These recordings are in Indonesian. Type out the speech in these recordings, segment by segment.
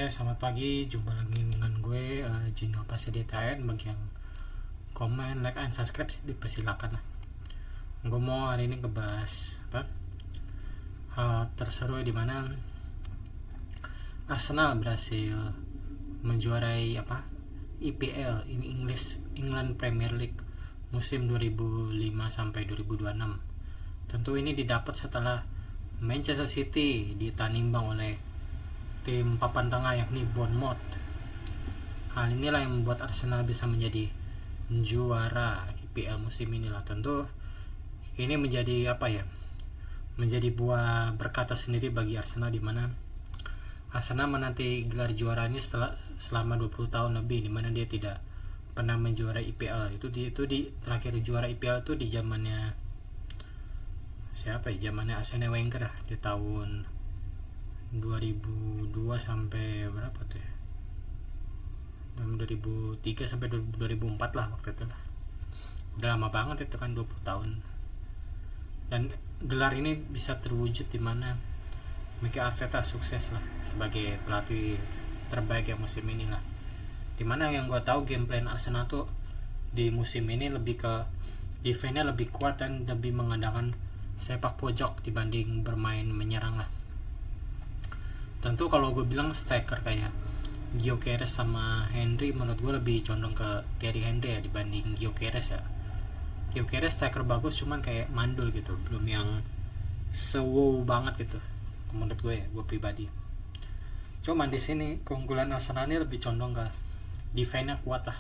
Selamat pagi. Jumpa lagi dengan gue, Jino Pasediatain. Bagi yang komen, like, and subscribe dipersilakan lah. Gue mau hari ini ngebahas hal terseru di mana Arsenal berhasil menjuarai IPL, ini England Premier League musim 2005 sampai 2026. Tentu ini didapat setelah Manchester City ditanimbang oleh tim papan tengah yakni Bournemouth. Hal inilah yang membuat Arsenal bisa menjadi juara IPL musim inilah. Tentu ini menjadi menjadi buah berkata sendiri bagi Arsenal, di mana Arsenal menanti gelar juara ini selama 20 tahun lebih, di mana dia tidak pernah menjuarai IPL. Itu di terakhir juara IPL itu di zamannya zamannya Arsene Wenger di tahun 2002 sampai berapa tuh ya, 2003 sampai 2004 lah waktu itu lah. Udah lama banget itu kan, 20 tahun. Dan gelar ini bisa terwujud di mana Mikel Arteta sukses lah sebagai pelatih terbaik ya musim ini lah. Dimana yang gue tahu game plan Arsenal tuh di musim ini lebih ke defense-nya lebih kuat dan lebih mengandalkan sepak pojok dibanding bermain menyerang lah. Tentu kalau gue bilang striker kayak Gyökeres sama Henry, menurut gue lebih condong ke Thierry Henry ya dibanding Gyökeres ya. Gyökeres striker bagus, cuman kayak mandul gitu, belum yang sewow banget gitu menurut gue ya, gue pribadi. Cuman di sini keunggulan Arsenal ini lebih condong ke defense-nya kuat lah.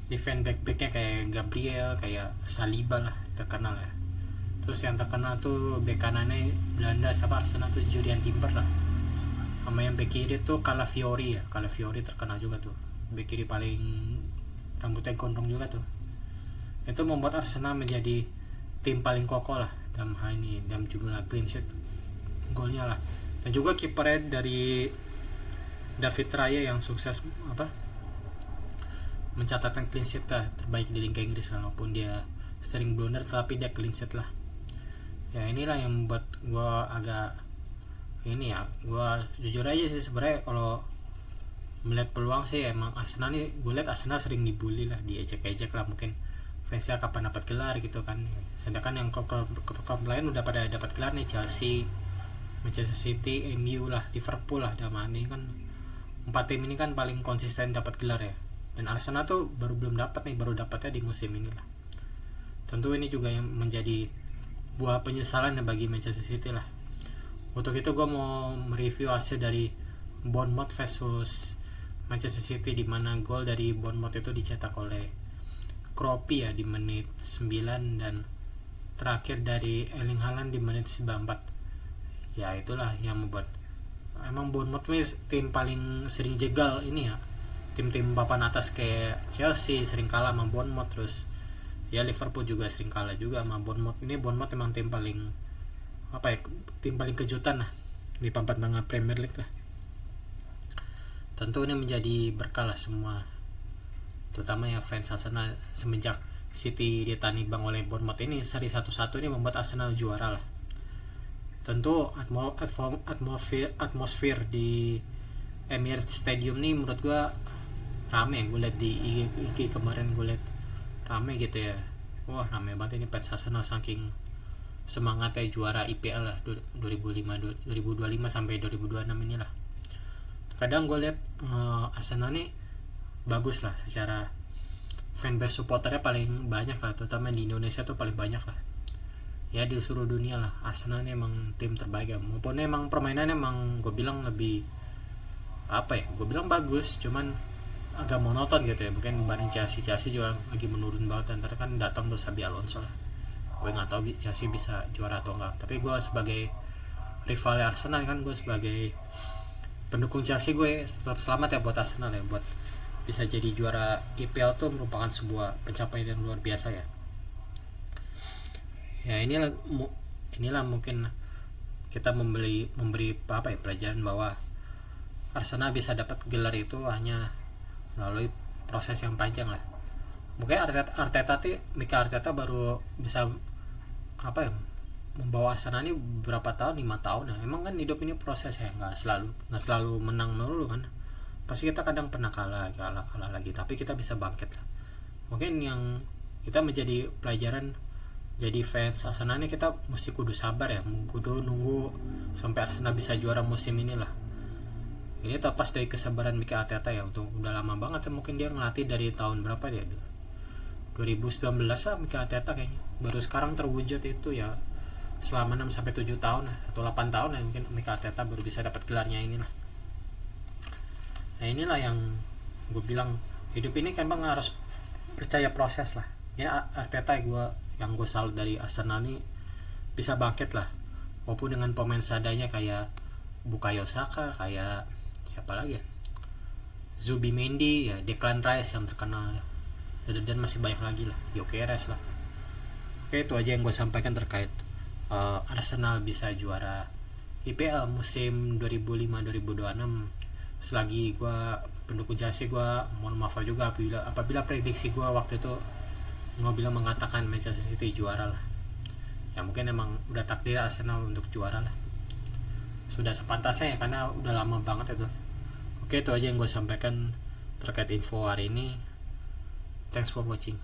Defense back-backnya kayak Gabriel, kayak Saliba lah terkenal ya. Terus yang terkenal tuh bek kanannya Belanda Arsenal tuh Julian Timber lah. Sama yang bek kiri tuh Calafiori terkenal juga tuh, bek kiri paling rambutnya gondrong juga tuh. Itu membuat Arsenal menjadi tim paling kokoh lah dalam hal ini, dalam jumlah clean sheet golnya lah. Dan juga kipernya dari David Raya yang sukses mencatatkan clean sheet terbaik di Liga Inggris, walaupun dia sering blunder tapi dia clean sheet lah. Ya inilah yang membuat gue agak gue jujur aja sih sebenarnya kalau melihat peluang sih emang Arsenal nih, gue lihat Arsenal sering dibully lah, diejek-ejek lah, mungkin fansnya kapan dapat gelar gitu kan. Sedangkan yang klub lain udah pada dapat gelar nih, Chelsea, Manchester City, MU lah, Liverpool lah, dalam ini kan 4 tim ini kan paling konsisten dapat gelar ya. Dan Arsenal tuh baru dapatnya di musim ini lah. Tentu ini juga yang menjadi buah penyesalan bagi Manchester City lah. Untuk itu gue mau mereview hasil dari Bournemouth versus Manchester City, di mana gol dari Bournemouth itu dicetak oleh Kropi ya di menit 9 dan terakhir dari Erling Haaland di menit 94. Ya itulah yang membuat emang Bournemouth ini tim paling sering jegal ini ya. Tim-tim papan atas kayak Chelsea sering kalah sama Bournemouth, terus ya Liverpool juga sering kalah juga sama Bournemouth. Ini Bournemouth emang tim paling tim paling kejutan lah di papan tengah Premier League lah. Tentu ini menjadi berkah lah semua, terutama yang fans Arsenal. Semenjak City ditanimbang oleh Bournemouth ini seri 1-1 ini membuat Arsenal juara lah. Tentu atmosfer di Emirates Stadium nih menurut gue rame. Gue liat di IG kemarin, gue liat rame gitu ya. Wah rame banget ini fans Arsenal, saking semangatnya juara IPL lah 2025 sampai 2026 inilah. Kadang gue liat Arsenal nih bagus lah, secara fanbase supporternya paling banyak lah, terutama di Indonesia tuh paling banyak lah ya, di seluruh dunia lah. Arsenal ini emang tim terbaik ya, maupun emang permainannya emang gue bilang lebih gue bilang bagus, cuman agak monoton gitu ya, mungkin dibanding Chelsea juga lagi menurun banget. Antara kan datang tuh Xabi Alonso lah, gue nggak tahu Chelsea bisa juara atau enggak. Tapi gue sebagai rival Arsenal kan, gue sebagai pendukung Chelsea, gue tetap selamat ya buat Arsenal ya, buat bisa jadi juara IPL tuh merupakan sebuah pencapaian yang luar biasa ya. Ya inilah mungkin kita memberi pelajaran bahwa Arsenal bisa dapat gelar itu hanya melalui proses yang panjang lah. Mungkin Mikel Arteta baru bisa membawa Arsenal ini berapa tahun, 5 tahun ya. Emang kan hidup ini proses ya, nggak selalu menang melulu kan. Pasti kita kadang pernah kalah lagi, tapi kita bisa bangkit lah. Mungkin yang kita menjadi pelajaran jadi fans Arsenal ini, kita mesti kudu sabar ya, kudu nunggu sampai Arsenal bisa juara musim inilah. Ini terlepas dari kesabaran Mikel Arteta ya, untuk udah lama banget ya, mungkin dia ngelatih dari tahun berapa dia, 2019 lah Mikel Arteta kayaknya, baru sekarang terwujud itu ya, selama 6-7 tahun atau 8 tahun ya mungkin Mikel Arteta baru bisa dapat gelarnya ini lah. Nah inilah yang gue bilang, hidup ini kan bang harus percaya proses lah. Ini Arteta yang gue salut dari Arsenal nih, bisa bangkit lah walaupun dengan pemain seadanya, kayak Bukayo Saka, kayak siapa lagi ya, Zubimendi ya, Declan Rice yang terkenal ya. Dan masih banyak lagi lah, Gyökeres lah. Oke, itu aja yang gue sampaikan terkait Arsenal bisa juara IPL musim 2005-2026. Selagi gue pendukung Chelsea, gue mohon maaf juga apabila prediksi gue waktu itu gue bilang mengatakan Manchester City juara lah. Ya mungkin emang udah takdir Arsenal untuk juara lah, sudah sepantasnya ya, karena udah lama banget itu. Oke, itu aja yang gue sampaikan terkait info hari ini. Thanks for watching.